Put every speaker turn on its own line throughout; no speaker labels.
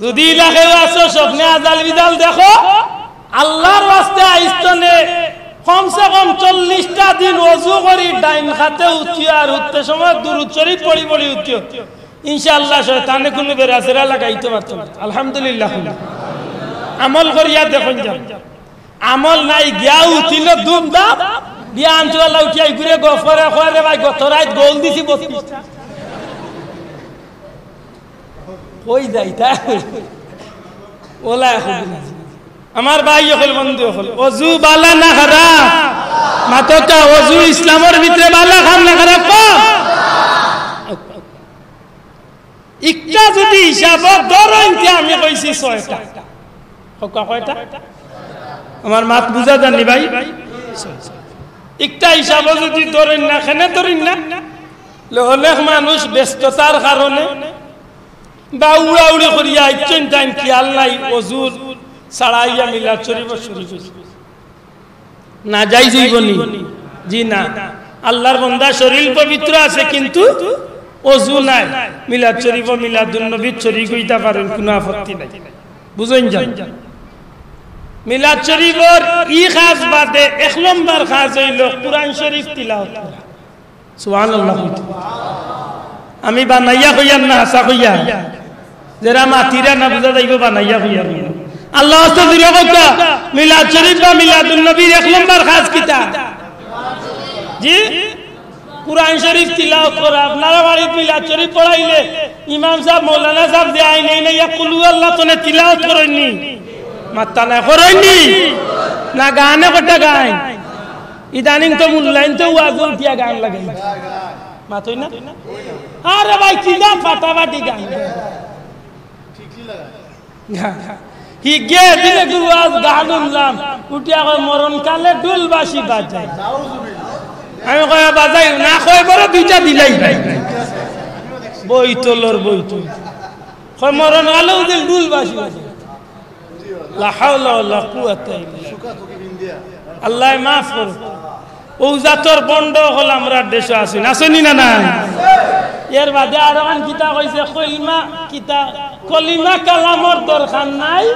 যদি লাগে আসো স্বপ্নে আজাল বিদাল দেখো আল্লাহর ওয়াস্তে আইস্তনে কমসে কম 40টা দিন ওযু করি ডাইন হাতে উঠিয়া আর উঠতে সময় দুরূদ শরীফ পড়ি পড়ি উঠিও ইনশাআল্লাহ শয়তানে কোনো বেরাসেরা লাগাইতে পারতো না আলহামদুলিল্লাহ আমল করিয়া দেখুন যান আমল নাই গিয়া উঠিল দুমদাম দিয়া আনচুয়াল্লাহ উঠিয়া ঘুরে গফরে কয়রে ভাই গত রাত গোল দিছি 32টা কই যাইতা ওলা এখন আমার ভাই হল বন্ধু হল ওযু বালা না খারাপ মাতকা ওযু ইসলামের ভিতরে বালা খাম না খারাপ একটা যদি হিসাব ধরনতে আমি কইছি 6টা কয়টা আমার মাত বুঝা জানি ভাই একটা হিসাব যদি ধরেন না কেন ধরেন না অনেক মানুষ ব্যস্ততার কারণে বা উড়াউড়ি করিয়া ইচ্ছেন টাইম খেয়াল নাই ওযুর ছাড়াইয়া মিলাদ শরীফ শুরু না যাই যাইবনি জি না আল্লাহর বান্দা শরীর পবিত্র আছে কিন্তু ওযু নাই মিলাদ শরীফ ও মিলাদুন নবী শরীক হইতা পারেন কোনো আপত্তি নাই বুঝেন যান মিলাদ শরীফের ই খাস বাদে 1 নম্বর খাস হইল কুরআন শরীফ তিলাওয়াত করা সুবহানাল্লাহ আমি বানাইয়া কইয়াম না হাসা কইয়া যারা মাতিরা না বুঝা যাইব বানাইয়া কইয়া আল্লাহ ওয়াস্তে দিরা কথা মিলাদ শরীফ বা মিলাদুন নবীর 1 নম্বর খাস কিতাব জি কুরআন শরীফ তিলাওয়াত করা আপনারা বাড়ি মিলাদ শরীফ পড়াইলে ইমাম সাহেব মাওলানা সাহেব যে আই নাই না ইয়াকুলু আল্লাহ তনে তিলাওয়াত করেননি মাত্তা না করেননি না গানে কটা গায় ইদানিং তো মুল্লাইন তো ওয়াজল দিয়া গান লাগাই মাতই না আরে ভাই কিনা ফাটাফাটি গান ঠিকই লাগা হি গে দিলে গুয়াজ গান উনলাম উঠিয়া কয় মরণ কালে ঢোল বাঁশি বাজায় আমি কয় বাজাই না কয় বড় দুইটা দিলাই বইতলর বইতল কয় মরণ কালেও দিল ঢোল বাঁশি বাজায় লা হাওলা ওয়ালা কুওয়াতা ইল্লা বিল্লাহ আল্লাহ মাফ করুন ও জাতর বন্ড হল আমরা দেশে আসি আসেনি না না এর বাদে আর আন কিতা কইছে কলিমা কালামর দরকার নাই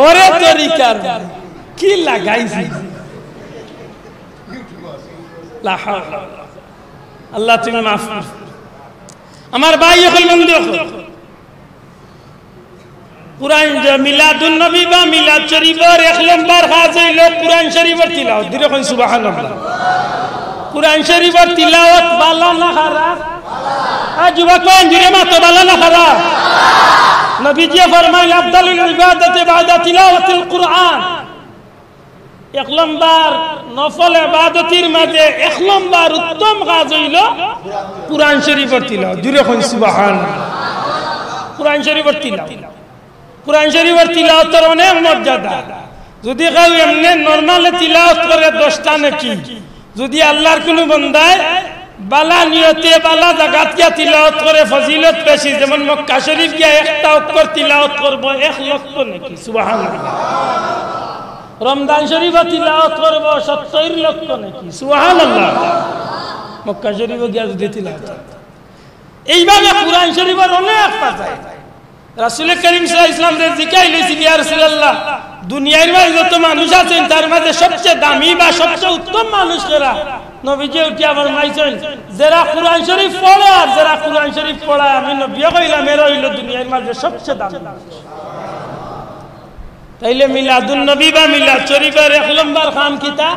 ওরে তরিকার কি লাগাইছি লা হাওলা আল্লাহ তুমি মাফ করো আমার ভাই হল বন্ধু কুরআন মিলাদুন নবী বা মিলাদ শরীফের 1 নম্বর কাজ হইল কুরআন শরীফের তিলাওয়াত দিরে কোন সুবহানাল্লাহ কুরআন শরীফের তিলাওয়াত বালা না খারাপ যুবক দিরে মাতো বালা না খারাপ নবীজি ফরমাইলেন আফদালুল ইবাদাতি বাদা তিলাওয়াতিল কুরআন 1 নম্বর নফল ইবাদতের মাঝে 1 নম্বর উত্তম কাজ হইল কুরআন শরীফের তিলাওয়াত দিরে কোন সুবহানাল্লাহ কুরআন শরীফের তিলাওয়াত কুরআন শরীফের তিলাওয়াতের অনেক মর্যাদা যদি কেউ এমনি নরমালে তিলাওয়াত করে 10টা নাকি যদি আল্লাহর কোনো বান্দায় বালা নিয়তে বালা জায়গাত গিয়া তিলাওয়াত করে ফজিলত বেশি যেমন মক্কা শরীফ গিয়া একটা অক্ষর তিলাওয়াত করব 1 লক্ষ নাকি সুবহানাল্লাহ রমজান শরীফে তিলাওয়াত করব 70 লক্ষ নাকি সুবহানাল্লাহ মক্কা শরীফে গিয়া যদি তিলাওয়াত এইভাবে কুরআন শরীফের অনেক পায় রাসূল করিম সাল্লাল্লাহু আলাইহি ওয়াসাল্লাম রে জিজ্ঞাসা ইয়া রাসূলুল্লাহ দুনিয়ার মধ্যে যত মানুষ আছেন তার মধ্যে সবচেয়ে দামি বা সবচেয়ে উত্তম মানুষ কারা নবীজি উঠিয়া ফরমাইছেন যারা কুরআন শরীফ পড়ে আর যারা কুরআন শরীফ পড়ায় আমি নবী কইলাম এরা হইল দুনিয়ার মধ্যে সবচেয়ে দামি তাইলে মিলাদুন নবী বা মিলাদ শরীফের 1 নম্বর কাম কিতা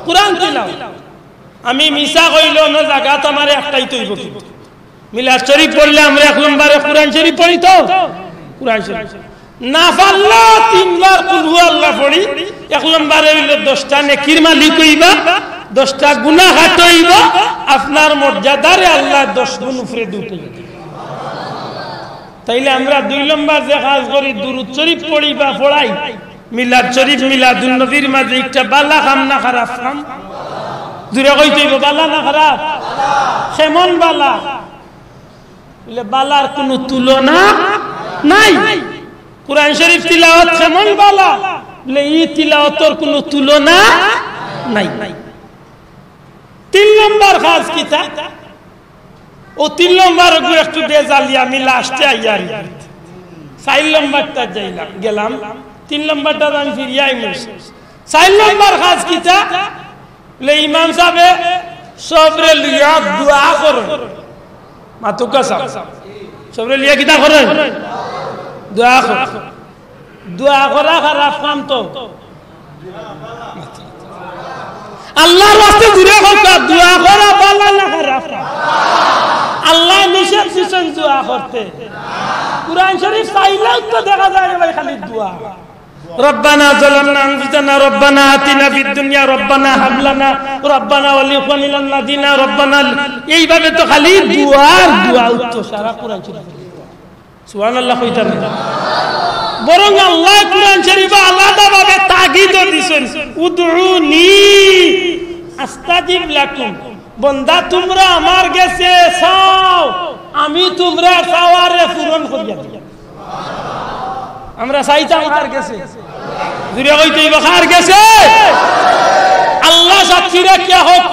কুরআন তিলাওয়াত আমি মিছা কইল না জায়গাত আমার একটাই তৈব মিলাদ শরীফ পড়লে আমরা 1 নম্বরে কুরআন শরীফ পড়ি তো কুরআন শরীফ না পারলে 3 বার কুল হু আল্লাহ পড়ি 1 নম্বরে হইল 10টা নেকির মালিক হইবা 10টা গুনাহ হাঁটাইবা আপনার মর্যাদারে আল্লাহ 10 গুণ উপরে দিতে তাইলে আমরা 2 নম্বর যে কাজ করি দুরূদ শরীফ পড়ি বা পড়াই মিলাদ শরীফ মিলাদুন নবীর মাঝে একটা বালা কাম না খারাপ কাম জুরে কইতেইব বালা না খারাপ কেমন বালা বলে বালার কোনো তুলনা নাই কুরআন শরীফ তিলাওয়াত কেমন বালা বলে এই তিলাওয়াতের কোনো তুলনা নাই 3 নম্বর কাজ কিতা ও 3 নম্বর একটু দে জালি আমি লাস্টে আইয়ারি 4 নম্বরটা যাইলাম গেলাম 3 নম্বরটা আমি ফিরিয়ে আইমু 4 নম্বর কাজ কিটা লে ইমাম সাহেব সবরে লিয়া দোয়া করেন মাতুকা সাহেব সবরে লিয়া কিটা করেন দোয়া করেন দোয়া করা খারাপ কাম তো আল্লাহর ওয়াস্তে দূরে হওয়া দোয়া করা ভালো না খারাপ আল্লাহ নিষেধ দিয়েছেন দোয়া করতে কুরআন শরীফ চাইলেও তো দেখা যায় না ভাই খালি দোয়া ربنا ظلمنا انفسنا ربنا آتنا في الدنيا ربنا هب لنا ربنا ولإخواننا الذين ربنا এইভাবে তো খালি দোয়া উত্তর সারা কুরআন শরীফ সুবহানাল্লাহ কইতা না বরং আল্লাহ কুরআন শরীফে আলাদাভাবে তাগিদ দিয়েছেন উদউনি আস্তাজিব লাকুম বান্দা তোমরা আমার কাছে চাও আমি তোমরা চাওয়ারে পূরণ করিয়া দেব আমরা চাইতাম কার কাছে জুরে কইতেই কার কাছে আল্লাহ সাক্ষী রাখিয়া হোক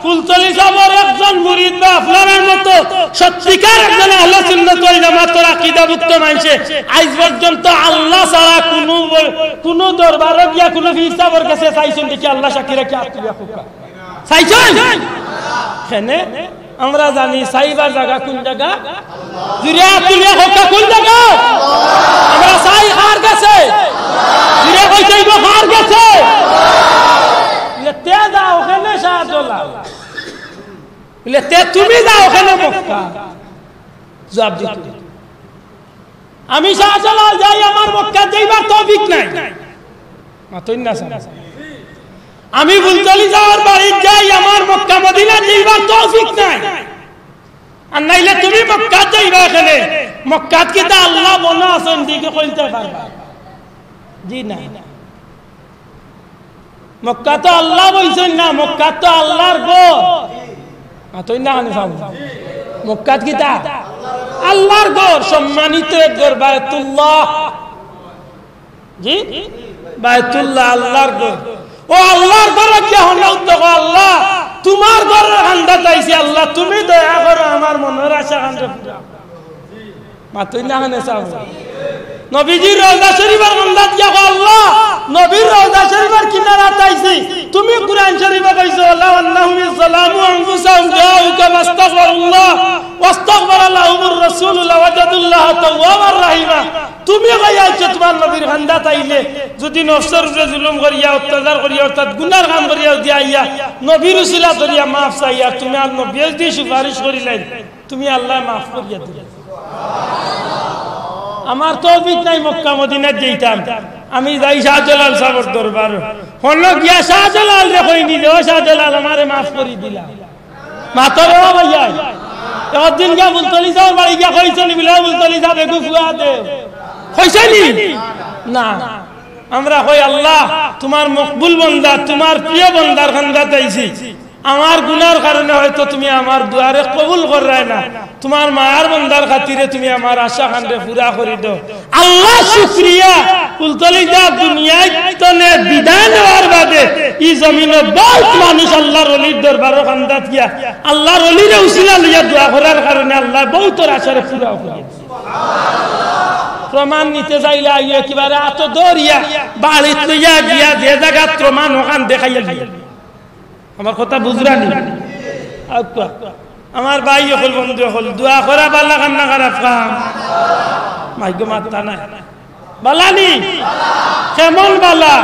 ফুলতলি সাহেবের একজন মুরিদ বা আপনার মতো সত্যিকার একজন আহলে সুন্নাত ওয়াল জামাতের আকীদাভুক্ত মানুষে আজ পর্যন্ত আল্লাহ ছাড়া কোনো দরবারে গিয়া কোনো পীর সাহেবের কাছে চাইছেন দেখি আল্লাহ সাক্ষী রাখিয়া আত্মীয়া হোক চাইছেন কেন আমরা জানি চাইবার জায়গা কোন জায়গা জুরে আত্মীয়া হোক কোন জায়গা আমরা চাই কার কাছে জুরে কইতেই কার কাছে তে যাও ওখানে শাহজালাল বলে তে তুমি যাও ওখানে মক্কা জবাব দিতে আমি শাহজালাল যাই আমার মক্কা যাইবার তৌফিক নাই মাতইন না আমি ফুলতলি যাওয়ার বাড়ি যাই আমার মক্কা মদিনা যাইবার তৌফিক নাই আর নাইলে তুমি মক্কা যাইবা ওখানে মক্কাত কি তা আল্লাহ বনা আছেন দিকে কইতে পারবা জি না মক্কা তো আল্লাহ বলছেন না মক্কা তো আল্লাহর ঘর মাতই না কানে পাবো মক্কাত কি তা আল্লাহর ঘর সম্মানিত এক ঘর বায়তুল্লাহ জি বায়তুল্লাহ আল্লাহর ঘর ও আল্লাহর ঘর কি হলো উদ্যোগ আল্লাহ তোমার ঘরের খান্দা চাইছি আল্লাহ তুমি দয়া করো আমার মনের আশা খান্দা পুরা মাতই না কানে চাও নবীজির রওজা শরীফের মন্দাত কি আল্লাহ নবীর রওজা শরীফের কিনারা চাইছি তুমি কুরআন শরীফে কইছো আল্লাহ আন্নাহুম সালামু আনফুসাহুম জাউকা ওয়াস্তাগফিরুল্লাহ ওয়াস্তাগফার লাহুমুর রাসূল ওয়াজাদুল্লাহ তাওয়াবার রহিমা তুমি কইয়াছো তোমার নবীর খান্দা চাইলে যদি নফসের উপরে জুলুম করিয়া অত্যাচার করিয়া অর্থাৎ গুনার কাম করিয়া দিয়াইয়া নবীর উসিলা করিয়া maaf চাইয়া তুমি আর নবী দি সুপারিশ করিলেন তুমি আল্লাহ maaf করিয়া দিলেন আমার তৌফিক নাই মক্কা মদিনা যাইতাম আমি যাই শাহজালাল সাহেবের দরবার হল গিয়া শাহজালাল রে কইনি যে ও শাহজালাল আমারে maaf করি দিলা মাতরে ও ভাইয়া একদিন গিয়া ফুলতলি যাওয়ার বাড়ি গিয়া কইছনি বিলা ফুলতলি যাবে গো ফুয়া দে কইছনি না আমরা কই আল্লাহ তোমার মকবুল বান্দা তোমার প্রিয় বান্দার খান্দা চাইছি আমার গুনার কারণে হয়তো তুমি আমার দুয়ারে কবুল কররাই না তোমার মায়ার বান্দার খাতিরে তুমি আমার আশা খান্ডে পুরা করে দাও আল্লাহ শুকরিয়া ফুলতলি যা দুনিয়ায় তনে বিধান হওয়ার বাদে এই জমিনে বহুত মানুষ আল্লাহর ওলির দরবারে খান্দা দিয়া আল্লাহর ওলিরে উসিলা লইয়া দোয়া করার কারণে আল্লাহ বহুতর আশারে পুরা করে প্রমাণ নিতে যাইলে আইয়া একেবারে এত দৌড়িয়া বাড়িতে লইয়া গিয়া যে জায়গা প্রমাণ ওখান দেখাইয়া দিয়া আমার কথা বুঝরানি আমার ভাই হল বন্ধু হল দোয়া করা বালা কাম না খারাপ কাম মাইগো মাত্তা নাই বালানি কেমন বালা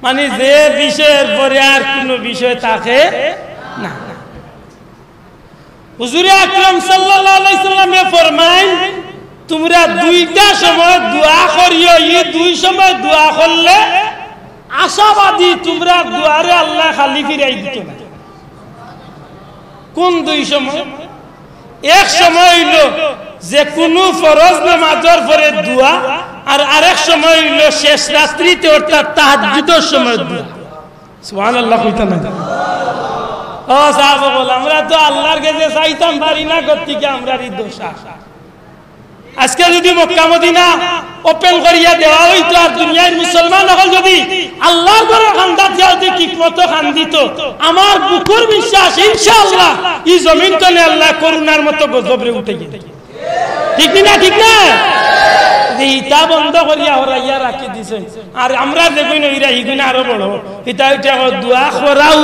মানে যে বিষয়ের পরে আর কোনো বিষয় থাকে না হুজুর আকরাম সাল্লাল্লাহু আলাইহি সাল্লামে ফরমায় তোমরা দুইটা সময় দোয়া করিও এই দুই সময় দোয়া করলে আশাবাদী তোমরা দুয়ারে আল্লাহ খালি ফিরাই দিত না কোন দুই সময় এক সময় হইল যে কোনো ফরজ নামাজের পরে দোয়া আর আরেক সময় হইল শেষ রাত্রিতে অর্থাৎ তাহাজ্জুদের সময় দোয়া সুবহানাল্লাহ কইতা না ও সাহাবা বল আমরা তো আল্লাহর কাছে চাইতাম পারি না করতে কি আমরা এই দোষা আজকে যদি মক্কা মদিনা ওপেন করিয়া দেওয়া হইতো আর দুনিয়ার মুসলমান হল যদি আল্লাহর ঘরে খান্দা যদি ঠিকমতো খান দিত, আমার বুকুর বিশ্বাস ইনশাআল্লাহ এই জমিন তলে আল্লাহ করুণার মতো গজবরে উঠে গেছে। ঠিক না? ঠিক না? ইটা বন্ধ করিয়া হরাইয়া রাখি দিছে। আর আমরা দেখুন ইরা ইগুনা আরো বড় ইটা দোয়া করাও